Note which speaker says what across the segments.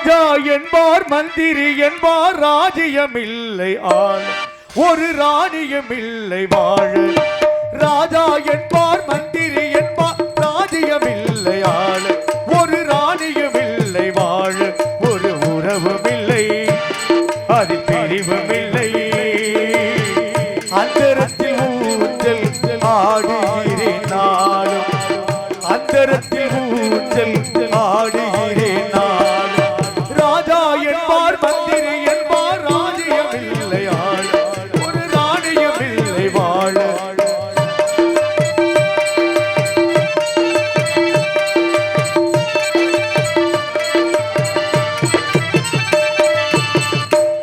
Speaker 1: ராஜா என்பார் மந்திரி என்பார் ராஜ்யமில்லை ஆள் ஒரு ராணியமில்லை வாழ ராஜா என்பார் மந்திரி என்பார் ராஜ்யமில்லை ஆள் ஒரு ராணியமில்லை வாழ ஒரு உறவுமில்லை அது பிரிவுமில்லை அந்தரத்தில் ஊஞ்சல் ஆடுகிறேன் நாளும் அந்தரத்தில் ஊஞ்சல் ஆடுகிறேன் நாளும் ராஜா என்பார் மந்திரி என்பார் ராஜ்யமில்லை ஆள் ஒரு ராணியமில்லை வாழ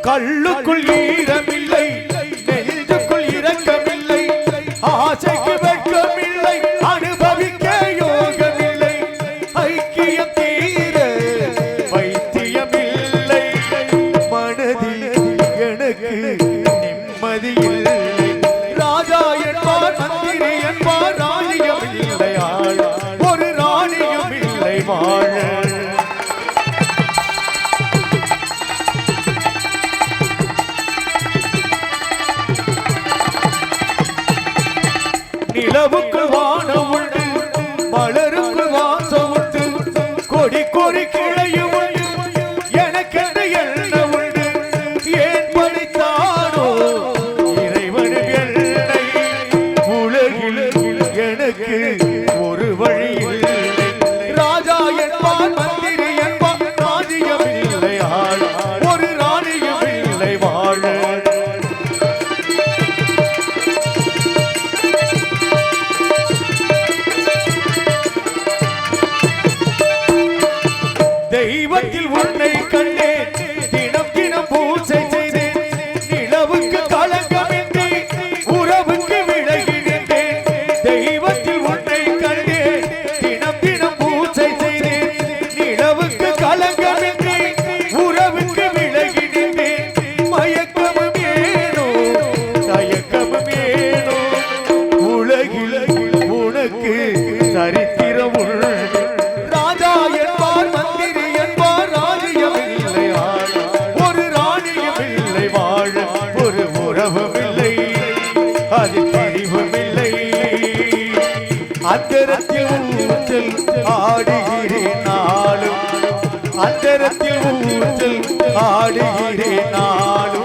Speaker 1: கல்லுக்குள் ஈரமில்லை நெஞ்சுக்குள் இரக்கமில்லை ஆசைக்கு வெட்கமில்லை அனுபவிக்க யோகமில்லை ஐக்கியம் தீர வைத்தியமில்லை மனதில் எனக்கு நிம்மதியில்லை ராஜா என்பார் மந்திரி என்பார் ராஜ்யமில்லை ஆள் ஒரு ராணியமில்லை வாழ நிலவுக்குள் வானம் உண்டு மலருக்குள் வாசம் உண்டு கொடி கொடி கிளையும் உண்டு எனக்கென்று என்ன உண்டு ஏன் படித்தானோ இறைவன் என்னை உலகில் எனக்கு ஒரு வழி இல்லை ராஜா என்பார் மந்திரி என்பார் ராஜ்யமில்லை ஆள் ஒரு ராணியமில்லை வாழ தெய்வத்தில் உன்னை கண்டேன் தினம் தினம் பூஜை செய்தேன் நிலவுக்கு களங்கமின்றி உறவுக்கு விலகி நின்றேன் தெய்வத்தில் உன்னை கண்டேன் தினம் தினம் பூஜை செய்தேன் நிலவுக்கு களங்கமின்றி உறவுக்கு விலகி நின்றேன் மயக்கமும் ஏனோ தயக்கமும் ஏனோ உலகில் உனக்கு சரித்திரம் உள்ள ராஜா என்பார் மந்திரி என்பார் ராஜ்யமில்லை ஆள் ஒரு ராணியமில்லை வாழ ஒரு உறவுமில்லை அது பிரிவுமில்லை அந்தரத்தில் ஊஞ்சல் ஆடுகிறேன் நாளும் அந்தரத்தில் ஊஞ்சல் ஆடுகிறேன் நாளும்